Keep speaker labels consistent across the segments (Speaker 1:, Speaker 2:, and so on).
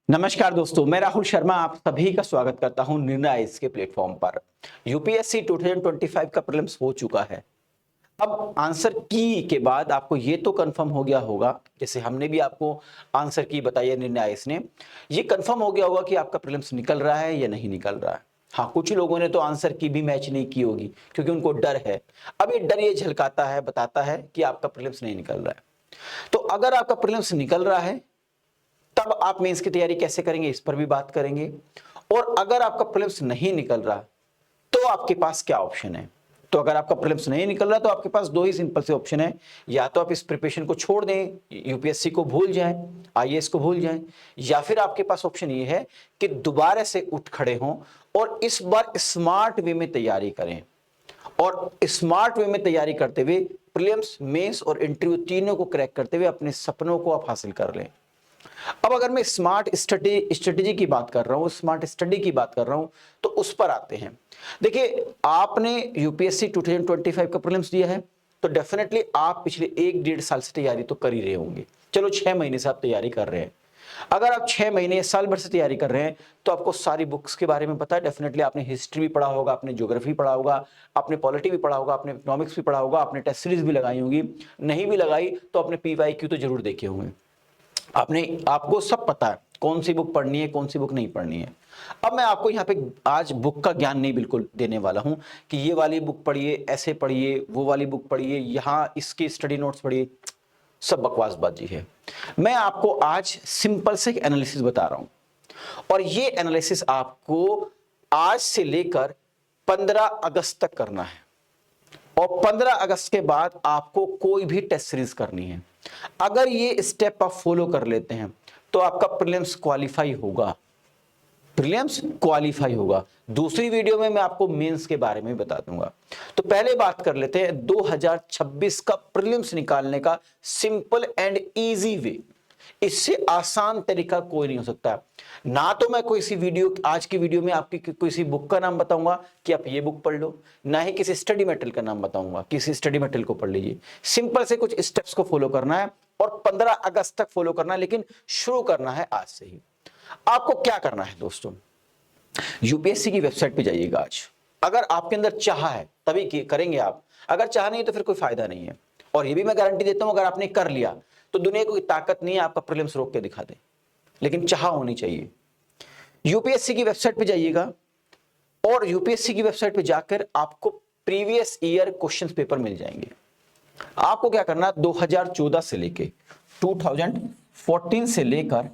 Speaker 1: नमस्कार दोस्तों, मैं राहुल शर्मा आप सभी का स्वागत करता हूं निर्णय इसके प्लेटफॉर्म पर। यूपीएससी 2025 का प्रीलिम्स हो चुका है। अब आंसर की के बाद आपको ये तो कंफर्म हो गया होगा, जैसे हमने भी आपको आंसर की बताई है निर्णय ने, ये कंफर्म हो गया होगा कि आपका प्रीलिम्स निकल रहा है या नहीं निकल रहा है। हाँ, कुछ लोगों ने तो आंसर की भी मैच नहीं की होगी क्योंकि उनको डर है। अब ये डर ये झलकाता है, बताता है कि आपका प्रीलिम्स नहीं निकल रहा है। तो अगर आपका प्रीलिम्स निकल रहा है तब आप मेंस की तैयारी कैसे करेंगे, इस पर भी बात करेंगे। और अगर आपका प्रीलिम्स नहीं निकल रहा तो आपके पास क्या ऑप्शन है। तो अगर आपका प्रीलिम्स नहीं निकल रहा तो आपके पास दो ही सिंपल से ऑप्शन है, या तो आप इस प्रिपरेशन को छोड़ दें, यूपीएससी को भूल जाएं, आईएएस को भूल जाएं, या फिर आपके पास ऑप्शन ये है कि दोबारा से उठ खड़े हों और इस बार स्मार्ट वे में तैयारी करें। और स्मार्ट वे में तैयारी करते हुए प्रीलिम्स, मेंस और इंटरव्यू तीनों को क्रैक करते हुए अपने सपनों को आप हासिल कर लें। अब अगर मैं स्मार्ट स्ट्रेटेजी की बात कर रहा हूं, स्मार्ट स्टडी की बात कर रहा हूं, तो उस पर आते हैं। देखिए, आपने यूपीएससी 2025 का प्रीलिम्स दिया है तो डेफिनेटली आप पिछले 1-1.5 साल से तैयारी तो कर ही रहे होंगे। चलो 6 महीने से आप तैयारी कर रहे हैं। अगर आप 6 महीने साल भर से तैयारी कर रहे हैं तो आपको सारी बुक्स के बारे में पता है। डेफिनेटली आपने हिस्ट्री भी पढ़ा होगा, आपने ज्योग्राफी पढ़ा होगा, आपने पॉलिटी भी पढ़ा होगा, आपने इकोनॉमिक्स भी पढ़ा होगा, आपने टेस्ट सीरीज भी लगाई होगी। नहीं भी लगाई तो आपने पीवाईक्यू तो जरूर देखे होंगे। आपको सब पता है कौन सी बुक पढ़नी है, कौन सी बुक नहीं पढ़नी है। अब मैं आपको यहाँ पे आज बुक का ज्ञान नहीं बिल्कुल देने वाला हूं कि ये वाली बुक पढ़िए, ऐसे पढ़िए, वो वाली बुक पढ़िए, यहाँ इसके स्टडी नोट्स पढ़िए। सब बकवासबाजी है। मैं आपको आज सिंपल से एक एनालिसिस बता रहा हूं और ये एनालिसिस आपको आज से लेकर 15 अगस्त तक करना है। और 15 अगस्त के बाद आपको कोई भी टेस्ट सीरीज करनी है। अगर ये स्टेप आप फॉलो कर लेते हैं तो आपका प्रीलिम्स क्वालिफाई होगा। प्रीलिम्स क्वालिफाई होगा। दूसरी वीडियो में मैं आपको मेंस के बारे में बता दूंगा। तो पहले बात कर लेते हैं 2026 का प्रीलिम्स निकालने का सिंपल एंड इजी वे। इससे आसान तरीका कोई नहीं हो सकता। ना तो मैं कोई सी वीडियो, आज की वीडियो में आपकी कोई सी बुक का नाम बताऊंगा कि आप ये बुक पढ़ लो, ना ही किसी स्टडी मटेरियल का नाम बताऊंगा, किसी स्टडी मटेरियल को पढ़ लीजिए। सिंपल से कुछ स्टेप्स को फॉलो करना है और 15 अगस्त तक फॉलो करना है, लेकिन शुरू करना है आज से ही। आपको क्या करना है दोस्तों, यूपीएससी की वेबसाइट पे जाइएगा आज। अगर आपके अंदर चाह है तभी करेंगे आप, अगर चाह नहीं तो फिर कोई फायदा नहीं है। और ये भी मैं गारंटी देता हूं, अगर आपने कर लिया तो दुनिया को कोई ताकत नहीं है आपका प्रीलिम्स रोक के दिखा दे, लेकिन चाह होनी चाहिए। यूपीएससी की वेबसाइट पे जाइएगा और यूपीएससी की वेबसाइट पे जाकर आपको प्रीवियस ईयर क्वेश्चंस पेपर मिल जाएंगे। आपको क्या करना, 2014 से लेके 2014 से लेकर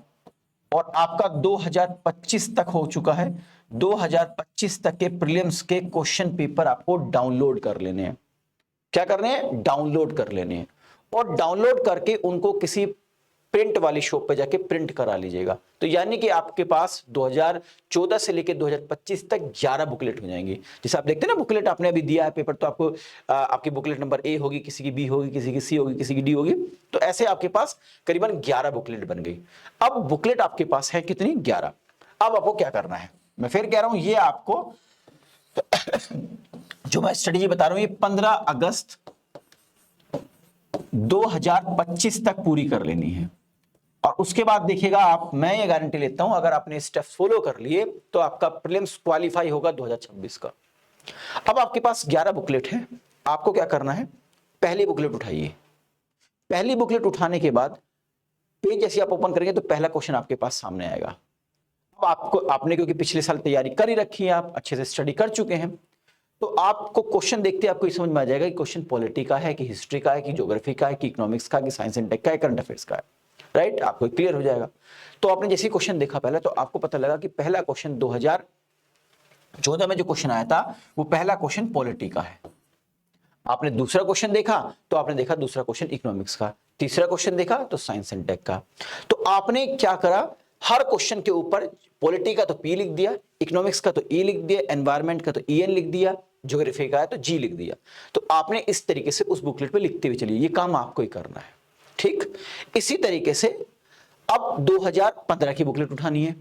Speaker 1: और आपका 2025 तक हो चुका है, 2025 तक के प्रीलिम्स के क्वेश्चन पेपर आपको डाउनलोड कर लेने हैं। क्या करने हैं, डाउनलोड कर लेने हैं। और डाउनलोड करके उनको किसी प्रिंट वाली शॉप पे जाके प्रिंट करा लीजिएगा। तो यानी कि आपके पास 2014 से लेकर 2025 तक 11 बुकलेट हो जाएंगी। जैसे आप देखते हैं ना, बुकलेट आपने अभी दिया है पेपर, तो आपको आपकी बुकलेट नंबर ए होगी, किसी की बी होगी, किसी की सी होगी, किसी की डी होगी। तो ऐसे आपके पास करीबन 11 बुकलेट बन गई। अब बुकलेट आपके पास है कितनी, 11। अब आपको क्या करना है, मैं फिर कह रहा हूं, ये आपको जो मैं स्ट्रेटेजी बता रहा हूं, ये 15 अगस्त 2025 तक पूरी कर लेनी है। और उसके बाद देखिएगा आप, मैं ये गारंटी लेता हूं, अगर आपने स्टेप्स फॉलो कर लिए तो आपका प्रीलिम्स क्वालिफाई होगा 2026 का। अब आपके पास 11 बुकलेट है। आपको क्या करना है, पहली बुकलेट उठाइए। पहली बुकलेट उठाने के बाद पेज जैसे आप ओपन करेंगे तो पहला क्वेश्चन आपके पास सामने आएगा। अब आपने क्योंकि पिछले साल तैयारी कर ही रखी है, आप अच्छे से स्टडी कर चुके हैं, तो आपको क्वेश्चन देखते आपको समझ में आ जाएगा कि क्वेश्चन पॉलिटी का है कि हिस्ट्री का है कि ज्योग्राफी का है कि इकोनॉमिक्स का, कि साइंस एंड टेक का है, करंट अफेयर्स का है। राइट, आपको क्लियर हो जाएगा। तो आपने जैसे क्वेश्चन देखा पहला, तो आपको पता लगा कि पहला क्वेश्चन 2014 में जो क्वेश्चन आया था वो पहला क्वेश्चन पॉलिटी का है। आपने दूसरा क्वेश्चन देखा तो आपने देखा दूसरा क्वेश्चन इकोनॉमिक्स का, तीसरा क्वेश्चन देखा तो साइंस एंड टेक का। तो आपने क्या करा, हर क्वेश्चन के ऊपर पॉलिटी का तो पी लिख दिया, इकोनॉमिक्स का तो ई लिख दिया, एनवायरमेंट का तो ईएन लिख दिया, ज्योग्राफी का है तो जी लिख दिया। तो आपने इस तरीके से उस बुकलेट पे लिखते हुए चलिए, ये काम आपको ही करना है। ठीक, इसी तरीके से अब 2015 की बुकलेट उठानी है।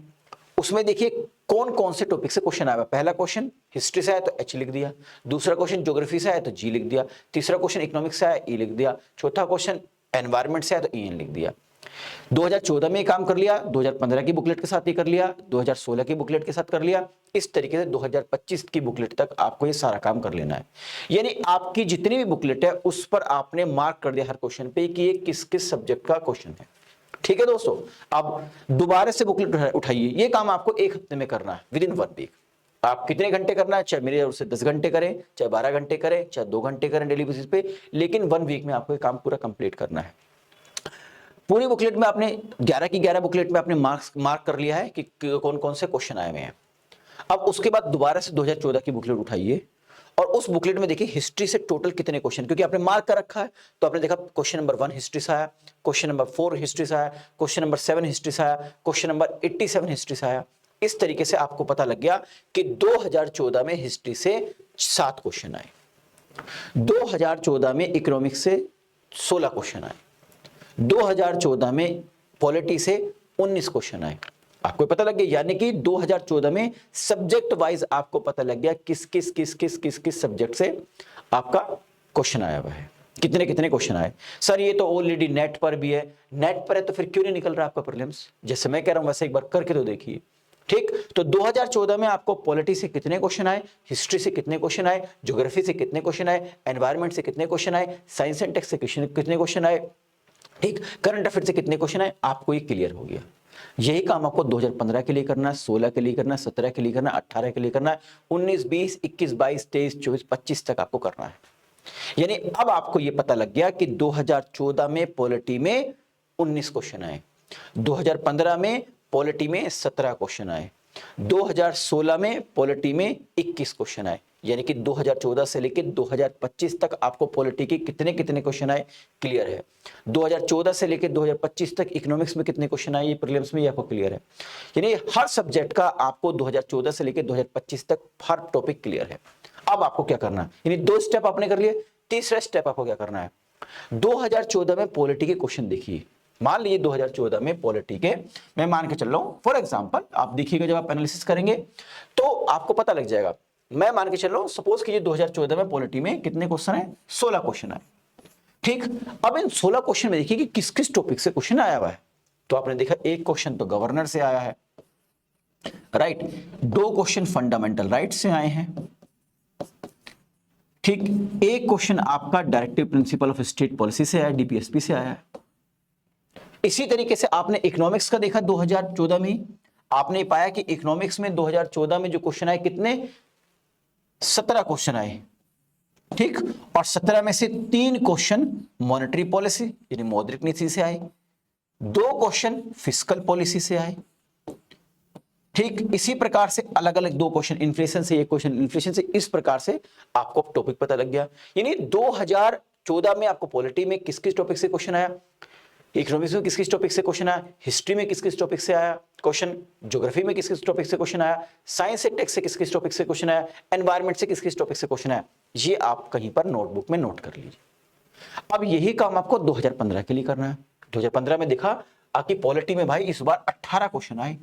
Speaker 1: उसमें देखिए कौन कौन से टॉपिक से क्वेश्चन आया। पहला क्वेश्चन हिस्ट्री से आया तो एच लिख दिया, दूसरा क्वेश्चन ज्योग्राफी से आया तो जी लिख दिया, तीसरा क्वेश्चन इकोनॉमिक्स से आया ई लिख दिया, चौथा क्वेश्चन एनवायरमेंट से आया तो ई एन लिख दिया। 2014 में ये काम कर लिया, 2015 की बुकलेट के साथ ये कर लिया, 2016 की बुकलेट के साथ कर लिया, इस तरीके से 2025 की बुकलेट तक आपको ये सारा काम कर लेना है। यानी आपकी जितनी भी बुकलेट है उस पर आपने मार्क कर दिया हर क्वेश्चन पे कि ये किस किस सब्जेक्ट का क्वेश्चन है। ठीक है दोस्तों, अब दोबारा से बुकलेट उठाइए, ये काम आपको एक हफ्ते में करना है, विद इन 1 वीक। आप कितने घंटे करना है, चाहे मेरे ओर से 10 घंटे करें, चाहे 12 घंटे करें, चाहे 2 घंटे करें डेली बेसिस पे, लेकिन 1 वीक में आपको ये काम पूरा कंप्लीट करना है। पूरी बुकलेट में आपने 11 की 11 बुकलेट में आपने मार्क कर लिया है कि कौन कौन से क्वेश्चन आए हुए हैं। अब उसके बाद दोबारा से 2014 की बुकलेट उठाइए और उस बुकलेट में देखिए हिस्ट्री से टोटल कितने क्वेश्चन, क्योंकि आपने मार्क कर रखा है तो आपने देखा क्वेश्चन नंबर 1 हिस्ट्री से आया, क्वेश्चन नंबर 4 हिस्ट्री से आया, क्वेश्चन नंबर 7 हिस्ट्री से आया, क्वेश्चन नंबर 87 हिस्ट्री से आया। इस तरीके से आपको पता लग गया कि 2014 में हिस्ट्री से 7 क्वेश्चन आए, 2014 में इकोनॉमिक्स से 16 क्वेश्चन आए, 2014 में पॉलिटी से 19 क्वेश्चन आए। आपको पता लग गया, यानी कि 2014 में सब्जेक्ट वाइज आपको पता लग गया किस किस सब्जेक्ट से आपका क्वेश्चन आया हुआ है, कितने कितने क्वेश्चन आए। सर ये तो ऑलरेडी नेट पर भी है, नेट पर है तो फिर क्यों नहीं निकल रहा आपका प्रीलिम्स? जैसे मैं कह रहा हूं वैसे एक बार करके तो देखिए। ठीक, तो 2014 में आपको पॉलिटी से कितने क्वेश्चन आए, हिस्ट्री से कितने क्वेश्चन आए, ज्योग्राफी से कितने क्वेश्चन आए, एनवायरमेंट से कितने क्वेश्चन आए, साइंस एंड टेक्स से कितने क्वेश्चन आए, ठीक, करंट अफेयर से कितने क्वेश्चन आए, आपको ये क्लियर हो गया। यही काम आपको 2015 के लिए करना है, 16 के लिए करना है, 17 के लिए करना है, 18 के लिए करना है, 19, 20, 21, 22, 23, 24, 25 तक आपको करना है। यानी अब आपको ये पता लग गया कि 2014 में पॉलिटी में 19 क्वेश्चन आए, 2015 में पॉलिटी में 17 क्वेश्चन आए, 2016 में पॉलिटी में 21 क्वेश्चन आए। यानी कि 2014 से लेकर 2025 तक आपको पॉलिटी के कितने कितने क्वेश्चन आए क्लियर है। 2014 से लेकर 2025 तक इकोनॉमिक्स में कितने क्वेश्चन आए ये प्रीलिम्स में आपको क्लियर है। यानी हर सब्जेक्ट का आपको 2014 से लेकर 2025 तक हर टॉपिक क्लियर है। अब आपको क्या करना है, यानी 2 स्टेप आपने कर लिए, तीसरा स्टेप आपको क्या करना है, 2014 में पॉलिटी के क्वेश्चन देखिए। मान लीजिए 2014 में पॉलिटी के, मैं मान के चल रहा हूं फॉर एग्जांपल, आप देखिएगा जब आप एनालिसिस करेंगे तो आपको पता लग जाएगा। मैं मान के चल रहा हूं, सपोज कीजिए 2014 में पॉलिटी में कितने क्वेश्चन है, 16 क्वेश्चन है। ठीक, अब इन 16 क्वेश्चन में देखिए कि किस किस टॉपिक से क्वेश्चन आया हुआ है। तो आपने देखा एक क्वेश्चन तो गवर्नर से आया है, राइट, 2 क्वेश्चन फंडामेंटल राइट से आए हैं, ठीक, एक क्वेश्चन आपका directive principle of state policy से आया, डीपीएसपी से आया है। इसी तरीके से आपने इकोनॉमिक्स का देखा 2014 में, आपने पाया कि इकोनॉमिक्स में 2014 में जो क्वेश्चन आए कितने, 17 क्वेश्चन आए, ठीक, और 17 में से 3 क्वेश्चन मॉनेटरी पॉलिसी यानी मौद्रिक नीति से आए, 2 क्वेश्चन फिस्कल पॉलिसी से आए, ठीक, इसी प्रकार से अलग अलग 2 क्वेश्चन इन्फ्लेशन से, एक क्वेश्चन इन्फ्लेशन से, इस प्रकार से आपको टॉपिक पता लग गया। यानी 2014 में आपको पॉलिटी में किस किस टॉपिक से क्वेश्चन आया, इकोनॉमिक्स में किस किस टॉपिक से क्वेश्चन आया, हिस्ट्री में किस किस टॉपिक से आया क्वेश्चन, ज्योग्राफी में किस किस टॉपिक से क्वेश्चन आया, साइंस एंड टेक्स से किस किस टॉपिक से क्वेश्चन आया, एनवायरमेंट से किस किस टॉपिक से क्वेश्चन आया, ये आप कहीं पर नोटबुक में नोट कर लीजिए। अब यही काम आपको 2015 के लिए करना है। 2015 में देखा आपकी पॉलिटी में भाई इस बार 18 क्वेश्चन आए,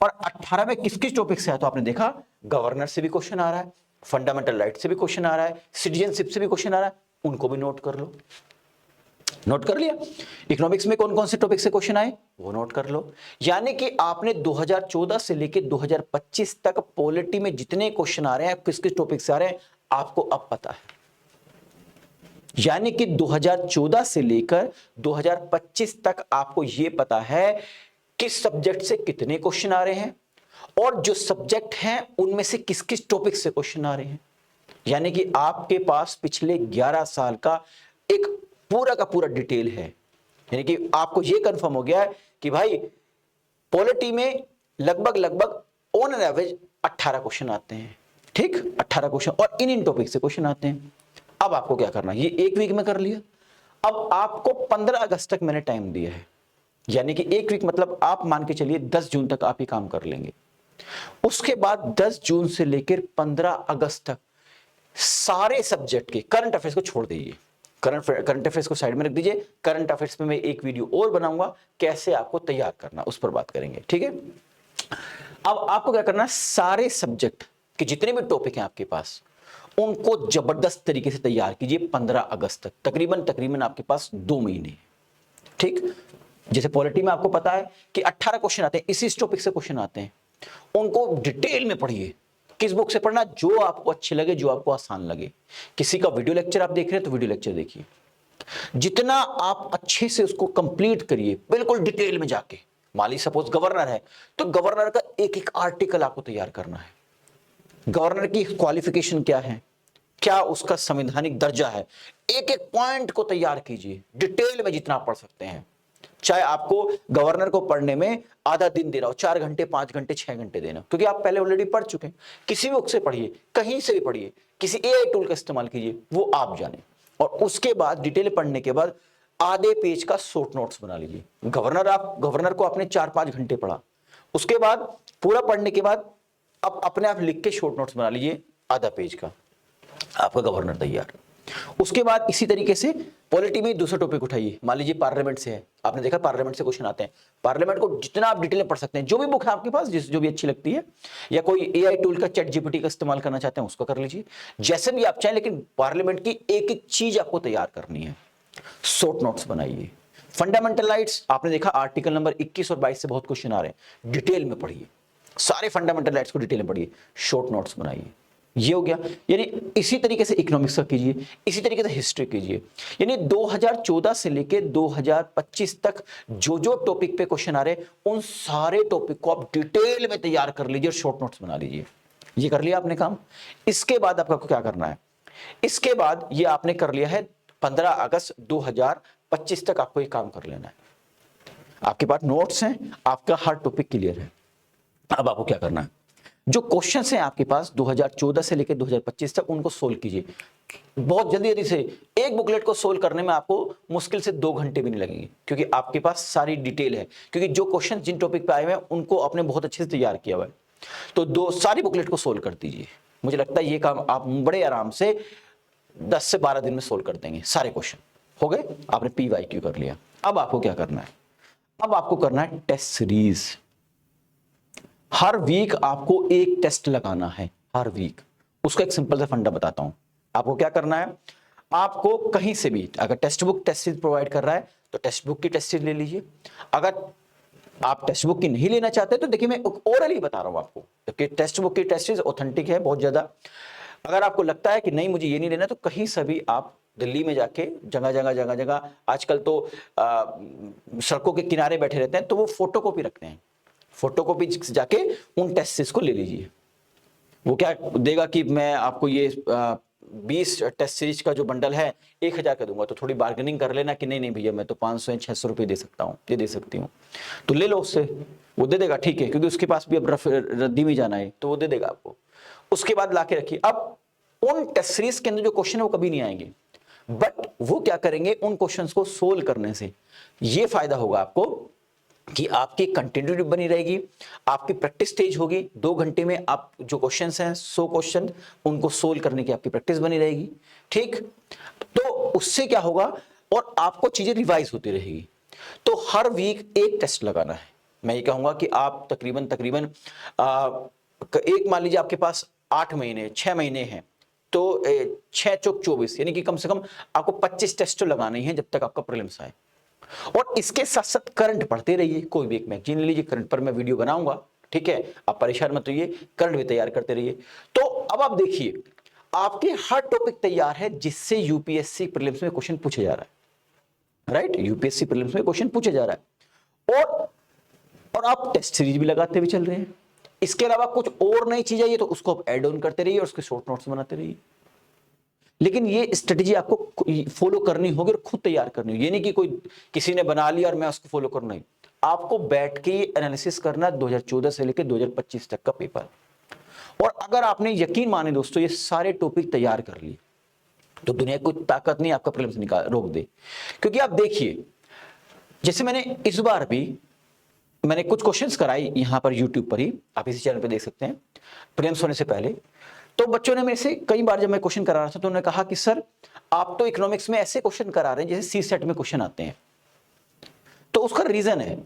Speaker 1: और 18 में किस किस टॉपिक से आया, तो आपने देखा गवर्नर से भी क्वेश्चन आ रहा है, फंडामेंटल राइट से भी क्वेश्चन आ रहा है, सिटीजनशिप से भी क्वेश्चन आ रहा है, उनको भी नोट कर लो। नोट कर लिया। इकोनॉमिक्स में कौन कौन से टॉपिक से क्वेश्चन आए वो नोट कर लो। यानी कि आपने 2014 से लेकर 2025 तक पॉलिटी में जितने क्वेश्चन आ रहे हैं, किस किस टॉपिक से आ रहे हैं, आपको अब पता है। यानी कि 2014 से लेकर 2025 तक आपको यह पता है किस सब्जेक्ट से कितने क्वेश्चन आ रहे हैं, और जो सब्जेक्ट हैं उनमें से किस किस टॉपिक से क्वेश्चन आ रहे हैं। यानी कि आपके पास पिछले 11 साल का एक पूरा का पूरा डिटेल है। यानी कि आपको यह कंफर्म हो गया है कि भाई पॉलिटी में लगभग ऑन एन एवरेज 18 क्वेश्चन आते हैं, ठीक, 18 क्वेश्चन, और इन टॉपिक से क्वेश्चन आते हैं। अब आपको क्या करना है, ये एक वीक में कर लिया। अब आपको 15 अगस्त तक मैंने टाइम दिया है, यानी कि एक वीक मतलब आप मान के चलिए 10 जून तक आप ये काम कर लेंगे। उसके बाद 10 जून से लेकर 15 अगस्त तक सारे सब्जेक्ट के करंट अफेयर्स को छोड़ दीजिए, करंट अफेयर्स को साइड में रख दीजिए। करंट अफेयर्स में मैं एक वीडियो और बनाऊंगा कैसे आपको तैयार करना, उस पर बात करेंगे, ठीक है। अब आपको क्या करना है, सारे सब्जेक्ट के जितने भी टॉपिक हैं आपके पास उनको जबरदस्त तरीके से तैयार कीजिए 15 अगस्त तक। तकरीबन आपके पास 2 महीने, ठीक। जैसे पॉलिटी में आपको पता है कि 18 क्वेश्चन आते हैं, इसी टॉपिक से क्वेश्चन आते हैं, उनको डिटेल में पढ़िए। किस बुक से पढ़ना? जो आपको अच्छे लगे, जो आपको आसान लगे। किसी का वीडियो लेक्चर आप देख रहे हैं तो वीडियो लेक्चर देखिए, जितना आप अच्छे से उसको कंप्लीट करिए, बिल्कुल डिटेल में जाके। मान ली सपोज गवर्नर है, तो गवर्नर का एक एक आर्टिकल आपको तैयार करना है। गवर्नर की क्वालिफिकेशन क्या है, क्या उसका संवैधानिक दर्जा है, एक एक पॉइंट को तैयार कीजिए डिटेल में जितना पढ़ सकते हैं। चाहे आपको गवर्नर को पढ़ने में आधा दिन देना हो, 4 घंटे 5 घंटे 6 घंटे देना, क्योंकि आप पहले ऑलरेडी पढ़ चुके हैं। किसी भी बुक से पढ़िए, कहीं से भी पढ़िए, किसी एआई टूल का इस्तेमाल कीजिए, वो आप जाने। और उसके बाद डिटेल पढ़ने के बाद आधे पेज का शॉर्ट नोट्स बना लीजिए। गवर्नर को आपने 4-5 घंटे पढ़ा, उसके बाद पूरा पढ़ने के बाद अब अपने आप लिख के शॉर्ट नोट्स बना लीजिए आधा पेज का, आपका गवर्नर तैयार। उसके बाद इसी तरीके से पॉलिटी में दूसरा टॉपिक उठाइए। मान लीजिए पार्लियामेंट से है, आपने देखा पार्लियामेंट से क्वेश्चन आते हैं। पार्लियामेंट को जितना आप डिटेल में पढ़ सकते हैं, जो भी बुक है आपके पास, जो भी अच्छी लगती है, या कोई एआई टूल का चैट जीपीटी का इस्तेमाल करना चाहते हैं उसको कर लीजिए, जैसे भी आप चाहें, लेकिन पार्लियामेंट की एक एक चीज आपको तैयार करनी है। शॉर्ट नोट्स बनाइए। फंडामेंटल राइट्स आपने देखा आर्टिकल नंबर 21 और 22 से बहुत क्वेश्चन आ रहे हैं, डिटेल में पढ़िए, सारे फंडामेंटल राइट्स को डिटेल में पढ़िए, शॉर्ट नोट्स बनाइए। ये हो गया। यानी इसी तरीके से इकोनॉमिक्स का कीजिए, इसी तरीके से हिस्ट्री कीजिए। यानी 2014 से लेके 2025 तक जो जो टॉपिक पे क्वेश्चन आ रहे हैं, उन सारे टॉपिक को आप डिटेल में तैयार कर लीजिए और शॉर्ट नोट्स बना लीजिए। ये कर लिया आपने काम। इसके बाद आपको क्या करना है? इसके बाद ये आपने कर लिया है, 15 अगस्त 2025 तक आपको ये काम कर लेना है। आपके पास नोट्स हैं, आपका हर टॉपिक क्लियर है। अब आपको क्या करना है? जो क्वेश्चंस हैं आपके पास 2014 से लेकर 2025 तक, उनको सोल्व कीजिए बहुत जल्दी जल्दी से। एक बुकलेट को सोल्व करने में आपको मुश्किल से 2 घंटे भी नहीं लगेंगे, क्योंकि आपके पास सारी डिटेल है, क्योंकि जो क्वेश्चन जिन टॉपिक पे आए हुए हैं उनको आपने बहुत अच्छे से तैयार किया हुआ है। तो सारी बुकलेट को सोल्व कर दीजिए। मुझे लगता है ये काम आप बड़े आराम से 10 से 12 दिन में सोल्व कर देंगे। सारे क्वेश्चन हो गए, आपने PYQ कर लिया। अब आपको क्या करना है? अब आपको करना है टेस्ट सीरीज। हर वीक आपको एक टेस्ट लगाना है, हर वीक। उसका एक सिंपल सा फंडा बताता हूं। आपको क्या करना है? आपको कहीं से भी, अगर textbook test series provide कर रहा है तो टेक्स्ट बुक की टेस्ट सीरीज ले लीजिए। अगर आप टेक्स्ट बुक की नहीं लेना चाहते तो देखिए, मैं ओरली बता रहा हूं आपको, क्योंकि टेक्स्ट बुक की टेस्ट सीरीज ऑथेंटिक है बहुत ज्यादा। अगर आपको लगता है कि नहीं मुझे ये नहीं लेना, तो कहीं से भी आप दिल्ली में जाके जगह जगह आजकल तो सड़कों के किनारे बैठे रहते हैं, तो वो फोटो कॉपी रखते हैं, फोटो कॉपी जाके उन टेस्ट सीरीज को ले लीजिए। वो क्या देगा कि मैं आपको ये 20 टेस्ट सीरीज का जो बंडल है 1000 का दूंगा, तो थोड़ी बार्गेनिंग कर लेना कि नहीं नहीं भैया, मैं तो 500 या 600 रुपये दे सकता हूँ, ये दे सकती हूँ, तो ले लो उससे। वो दे देगा, ठीक है, क्योंकि उसके पास भी अब रद्दी में जाना है, तो वो दे देगा आपको। उसके बाद ला के रखिए। अब उन टेस्ट सीरीज के अंदर जो क्वेश्चन है वो कभी नहीं आएंगे, बट वो क्या करेंगे, उन क्वेश्चंस को सोल्व करने से ये फायदा होगा आपको कि आपकी कंटिन्यूटी बनी रहेगी, आपकी प्रैक्टिस तेज होगी। 2 घंटे में आप जो क्वेश्चंस हैं 100 क्वेश्चन, उनको सोल्व करने की आपकी प्रैक्टिस बनी रहेगी। ठीक, तो उससे क्या होगा, और आपको चीजें रिवाइज होती रहेगी। तो हर वीक एक टेस्ट लगाना है। मैं ये कहूंगा कि आप तकरीबन एक, मान लीजिए आपके पास 8 महीने 6 महीने हैं, तो 6 चौक 24, यानी कि कम से कम आपको 25 टेस्ट तो लगाने हैं जब तक आपका प्रीलिम्स आए। और इसके साथ साथ करंट पढ़ते रहिए। कोई भी एक मैगजीन ले लीजिए, करंट पर मैं वीडियो बनाऊंगा, ठीक है, आप परेशान मत होइए, करंट भी तैयार करते रहिए। तो अब आप देखिए, आपके हर टॉपिक तैयार है जिससे यूपीएससी प्रीलिम्स में क्वेश्चन पूछा जा रहा है। राइट, यूपीएससी प्रीलिम्स में क्वेश्चन पूछा जा रहा है, और आप टेस्ट सीरीज भी लगाते हुए चल रहे हैं। इसके अलावा कुछ और नई चीज आई तो उसको आप एड ऑन करते रहिए और उसके शॉर्ट नोट्स बनाते रहिए। लेकिन ये स्ट्रेटेजी आपको फॉलो करनी होगी और खुद तैयार करनी होगी। ये नहीं कि कोई किसी ने बना लिया और मैं उसको फॉलो करना ही। आपको बैठ के एनालिसिस करना 2014 से लेकर 2025 तक का पेपर। और अगर आपने यकीन माने दोस्तों ये सारे टॉपिक तैयार कर लिए, तो दुनिया की कोई ताकत नहीं आपका प्रीलिम्स निकाल रोक दे। क्योंकि आप देखिए, जैसे मैंने इस बार भी मैंने कुछ क्वेश्चंस कराई यहां पर यूट्यूब पर ही, आप इसी चैनल पर देख सकते हैं, प्रीलिम्स होने से पहले। तो बच्चों ने मेरे से कई बार जब मैं क्वेश्चन करा रहा था तो उन्होंने कहा कि सर आप तो इकोनॉमिक्स में ऐसे क्वेश्चन करा रहे हैं जैसे सी सेट में क्वेश्चन आते हैं। तो उसका रीजन है,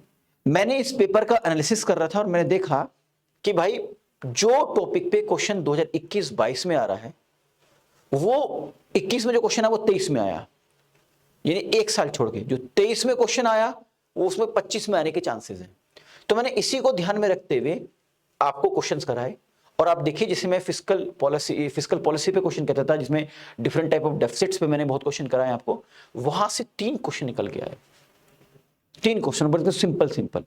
Speaker 1: मैंने इस पेपर का एनालिसिस कर रहा था और मैंने देखा कि भाई जो टॉपिक पे क्वेश्चन 2021-22 में आ रहा है, वो 21 में जो क्वेश्चन है वो 23 में आया। यानी 1 साल छोड़ के जो 23 में क्वेश्चन आया वो उसमें 25 में आने के चांसेस हैं। तो मैंने इसी को ध्यान में रखते हुए आपको क्वेश्चंस कराए। और आप देखिए, जिसे मैं फिस्कल पॉलिसी पे क्वेश्चन कहता था, जिसमें डिफरेंट टाइप ऑफ डेफिसिट्स पे मैंने बहुत क्वेश्चन कराए आपको, वहां से 3 क्वेश्चन निकल के आए। 3 क्वेश्चन बड़े सिंपल।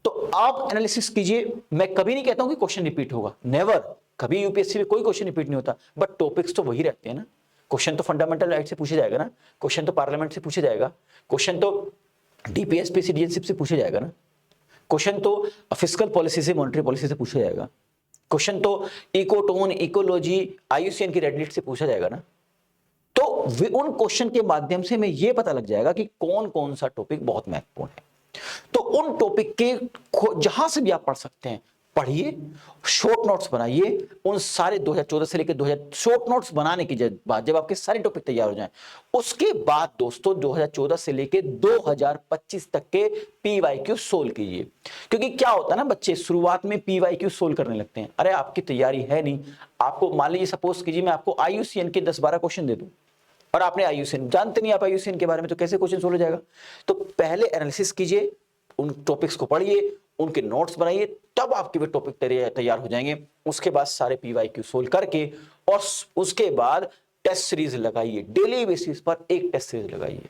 Speaker 1: तो आप एनालिसिस कीजिए। मैं कभी नहीं कहता हूं कि क्वेश्चन रिपीट होगा, नेवर, कभी यूपीएससी में कोई क्वेश्चन रिपीट नहीं होता, बट टॉपिक्स तो वही रहते हैं ना। क्वेश्चन तो फंडामेंटल राइट से पूछा जाएगा ना, क्वेश्चन तो पार्लियामेंट से पूछा जाएगा, क्वेश्चन तो डीपीएसपी सिटीजनशिप से पूछा जाएगा ना, क्वेश्चन तो फिस्कल पॉलिसी से, मॉनेटरी पॉलिसी से पूछा जाएगा, क्वेश्चन तो इकोटोन, इकोलॉजी, आईयूसीएन की रेड लिस्ट से पूछा जाएगा ना। तो उन क्वेश्चन के माध्यम से मैं ये पता लग जाएगा कि कौन कौन सा टॉपिक बहुत महत्वपूर्ण है। तो उन टॉपिक के जहां से भी आप पढ़ सकते हैं पढ़िए, शॉर्ट नोट्स बनाइए। उन सारे 2014 से लेकर 2000 शॉर्ट नोट्स बनाने की बाद जब आपके सारे टॉपिक तैयार हो जाएं, उसके बाद दोस्तों 2014 से लेकर 2025 तक के पीवाईक्यू सोल्व कीजिए। क्योंकि क्या होता है ना, बच्चे शुरुआत में पीवाईक्यू सोल्व करने लगते हैं। अरे आपकी तैयारी है नहीं, आपको मान लीजिए सपोज कीजिए मैं आपको आईयूसीएन के 10-12 क्वेश्चन दे दूं और आपने आईयूसीएन जानते नहीं, आप आईयूसीएन के बारे में, तो कैसे क्वेश्चन सोल्व हो जाएगा। तो पहले एनालिसिस कीजिए, उन टॉपिक्स को पढ़िए, उनके नोट्स बनाइए, तब आपके वे टॉपिक तैयार हो जाएंगे। उसके बाद सारे पीवाईक्यू सोल्व करके और उसके बाद टेस्ट सीरीज लगाइए, डेली बेसिस पर एक टेस्ट सीरीज लगाइए।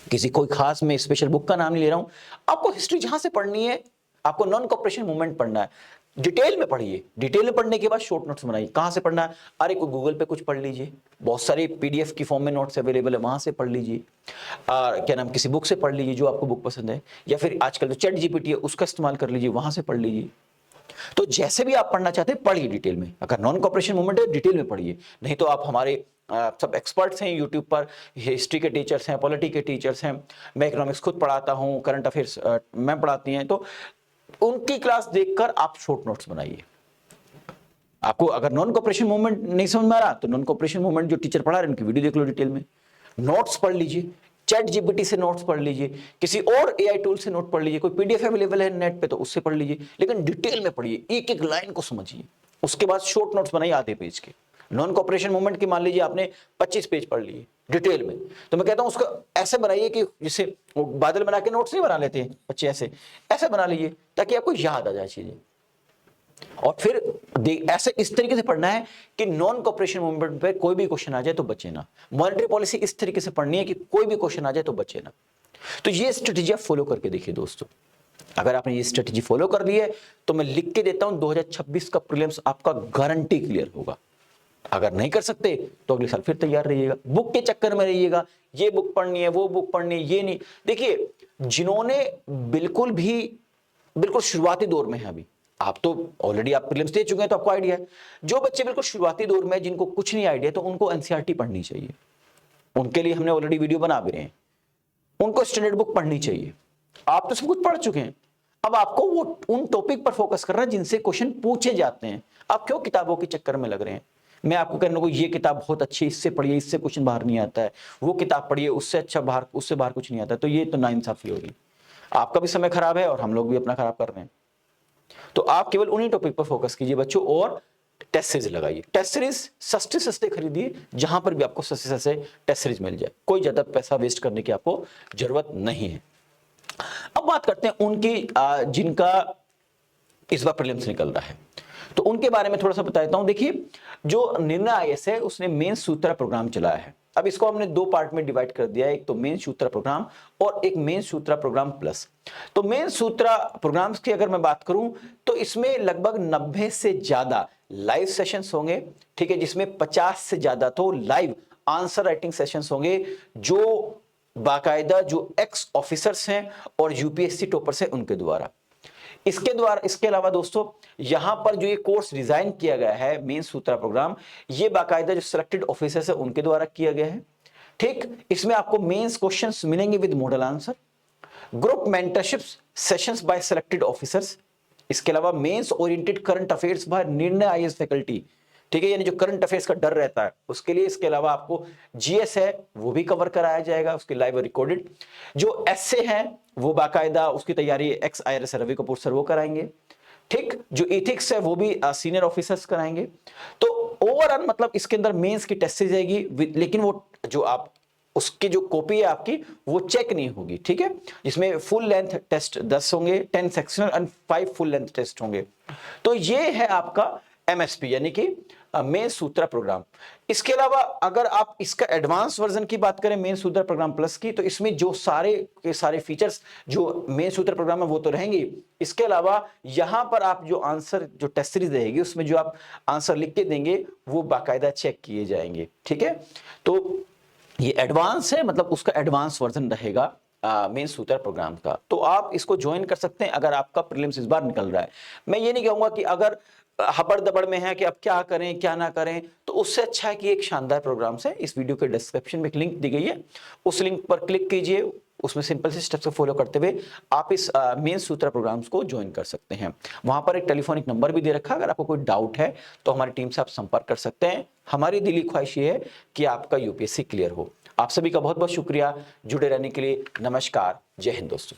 Speaker 1: किसी कोई खास मैं स्पेशल बुक का नाम नहीं ले रहा हूं, आपको हिस्ट्री जहां से पढ़नी है, आपको नॉन कॉपरेशन मूवमेंट पढ़ना है, डिटेल में पढ़िए। डिटेल में पढ़ने के बाद शॉर्ट नोट्स बनाइए। कहां से पढ़ना है, अरे कोई गूगल पे कुछ पढ़ लीजिए, बहुत सारे पीडीएफ की फॉर्म में नोट्स अवेलेबल है, वहां से पढ़ लीजिए। क्या नाम, किसी बुक से पढ़ लीजिए जो आपको बुक पसंद है, या फिर आजकल जो चैट जीपीटी है उसका इस्तेमाल कर लीजिए, वहां से पढ़ लीजिए। तो जैसे भी आप पढ़ना चाहते हैं पढ़िए डिटेल में। अगर नॉन कॉपरेशन मूवमेंट है डिटेल में पढ़िए, नहीं तो आप हमारे सब एक्सपर्ट्स हैं यूट्यूब पर, हिस्ट्री के टीचर्स हैं, पॉलिटी के टीचर्स हैं, मैं इकोनॉमिक्स खुद पढ़ाता हूं, करंट अफेयर्स मैं पढ़ाती हैं, तो उनकी क्लास देखकर आप शॉर्ट नोट्स बनाइए। आपको अगर नॉन कॉपरेशन मूवमेंट नहीं समझ में आ रहा तो नॉन कॉपरेशन मूवमेंट जो टीचर पढ़ा रहे हैं उनकी वीडियो देख लो डिटेल में, नोट्स पढ़ लीजिए, चैट जीपीटी से नोट्स पढ़ लीजिए, किसी और एआई टूल से नोट पढ़ लीजिए, कोई पीडीएफ अवेलेबल है नेट पे तो उससे पढ़ लीजिए, लेकिन डिटेल में पढ़िए, एक एक लाइन को समझिए। उसके बाद शॉर्ट नोट्स बनाइए आधे पेज के। नॉन कॉपरेशन मूवमेंट की मान लीजिए आपने 25 पेज पढ़ लिए डिटेल में, तो मैं कहता हूं उसका ऐसे बनाइए कि जैसे बादल बना के नोट्स नहीं बना लेते हैं बच्चे, ऐसे ऐसे बना लीजिए ताकि आपको याद आ जाए चीजें। और फिर ऐसे इस तरीके से पढ़ना है कि नॉन कॉपरेशन मूवमेंट पे कोई भी क्वेश्चन आ जाए तो बचे ना। मॉनेटरी पॉलिसी इस तरीके से पढ़नी है कि कोई भी क्वेश्चन आ जाए तो बचे ना। तो ये स्ट्रेटेजी आप फॉलो करके देखिए दोस्तों। अगर आपने ये स्ट्रेटेजी फॉलो कर ली है तो मैं लिख के देता हूं 2026 का प्रीलिम्स आपका गारंटी क्लियर होगा। अगर नहीं कर सकते तो अगले साल फिर तैयार रहिएगा, बुक के चक्कर में रहिएगा, ये बुक पढ़नी है, वो बुक पढ़नी है, ये नहीं। देखिए जिन्होंने बिल्कुल शुरुआती दौर में है, अभी आप तो ऑलरेडी आप प्रीलिम्स दे चुके हैं तो आपको आइडिया है। जो बच्चे बिल्कुल शुरुआती दौर में जिनको कुछ नहीं आइडिया, तो उनको एनसीईआरटी पढ़नी चाहिए। उनके लिए हमने ऑलरेडी वीडियो बना भी रहे हैं, उनको स्टैंडर्ड बुक पढ़नी चाहिए। आप तो सब कुछ पढ़ चुके हैं, अब आपको वो उन टॉपिक पर फोकस करना है जिनसे क्वेश्चन पूछे जाते हैं। आप क्यों किताबों के चक्कर में लग रहे हैं। मैं आपको कहने को ये किताब बहुत अच्छी है, इससे पढ़िए, इससे क्वेश्चन बाहर नहीं आता है, वो किताब पढ़िए उससे अच्छा बाहर, उससे बाहर कुछ नहीं आता, तो ये तो नाइंसाफी होगी। आपका भी समय खराब है और हम लोग भी अपना खराब कर रहे हैं। तो आप केवल उन्हीं टॉपिक पर फोकस कीजिए बच्चों, और टेस्ट सीरीज लगाइए। टेस्ट सीरीज सस्ते सस्ते खरीदिए, जहां पर भी आपको सस्ते सस्ते टेस्ट सीरीज मिल जाए, कोई ज्यादा पैसा वेस्ट करने की आपको जरूरत नहीं है। अब बात करते हैं उनकी जिनका इस बार प्रीलिम्स निकल रहा है, तो उनके बारे में थोड़ा सा बताता हूं। देखिए जो निर्णय आईएएस है उसने मेन सूत्रा प्रोग्राम चलाया है। अब इसको हमने 2 पार्ट में डिवाइड कर दिया है, एक तो मेन सूत्रा प्रोग्राम और एक मेन सूत्रा प्रोग्राम प्लस। तो मेन सूत्रा प्रोग्राम्स की अगर मैं बात करूं तो इसमें लगभग 90 से ज्यादा लाइव सेशंस होंगे, ठीक है, जिसमें 50 से ज्यादा तो लाइव आंसर राइटिंग सेशंस होंगे, जो बाकायदा जो एक्स ऑफिसर्स हैं और यूपीएससी टॉपर्स हैं उनके द्वारा। इसके अलावा दोस्तों यहां पर जो ये कोर्स डिजाइन किया गया है मेन सूत्रा प्रोग्राम, ये बाकायदा जो सिलेक्टेड ऑफिसर्स है उनके द्वारा किया गया है। ठीक, इसमें आपको मेंस क्वेश्चंस मिलेंगे with model answer, group mentorship sessions by selected officers, इसके अलावा mains oriented current affairs by Nirnay IAS faculty. ठीक है, यानी जो करंट अफेयर्स का डर रहता है उसके लिए। इसके अलावा आपको जीएस है वो भी कवर कराया जाएगा, उसकी लाइव रिकॉर्डेड। जो एसए है वो बाकायदा उसकी तैयारी ex IRS Ravi Kapoor sir वो कराएंगे। ठीक, जो इथिक्स है वो भी सीनियर ऑफिसर्स कराएंगे। तो ओवरऑल मतलब इसके अंदर मेंस की टेस्ट जाएगी, लेकिन वो जो आप उसकी जो कॉपी है आपकी वो चेक नहीं होगी, ठीक है। इसमें फुल लेंथ टेस्ट 10 होंगे, 10 sectional and 5 full length test होंगे। तो ये है आपका एमएसपी यानी कि मेन सूत्रा प्रोग्राम। इसके अलावा अगर आप इसका एडवांस वर्जन की बात करें मेन सूत्रा प्रोग्राम प्लस की, तो इसमें जो सारे के सारे फीचर्स जो मेन सूत्रा प्रोग्राम है वो तो रहेंगे। इसके अलावा यहां पर आप जो आंसर जो टेस्ट सीरीज रहेगी उसमें जो आप आंसर लिख के देंगे वो बाकायदा चेक किए जाएंगे, ठीक है। तो ये एडवांस है, मतलब उसका एडवांस वर्जन रहेगा मेन सूत्रा प्रोग्राम का। तो आप इसको ज्वाइन कर सकते हैं अगर आपका प्रीलिम्स इस बार निकल रहा है। मैं ये नहीं कहूंगा कि अगर हबड़ दबड़ में है कि अब क्या करें क्या ना करें, तो उससे अच्छा है कि एक शानदार प्रोग्राम से इस वीडियो के डिस्क्रिप्शन में एक लिंक दी गई है, उस लिंक पर क्लिक कीजिए, उसमें सिंपल से स्टेप्स को फॉलो करते हुए आप इस मेन सूत्रा प्रोग्राम्स को ज्वाइन कर सकते हैं। वहां पर एक टेलीफोनिक नंबर भी दे रखा है, अगर आपको कोई डाउट है तो हमारी टीम से आप संपर्क कर सकते हैं। हमारी दिली ख्वाहिश ये है कि आपका यूपीएससी क्लियर हो। आप सभी का बहुत बहुत शुक्रिया जुड़े रहने के लिए। नमस्कार, जय हिंद दोस्तों।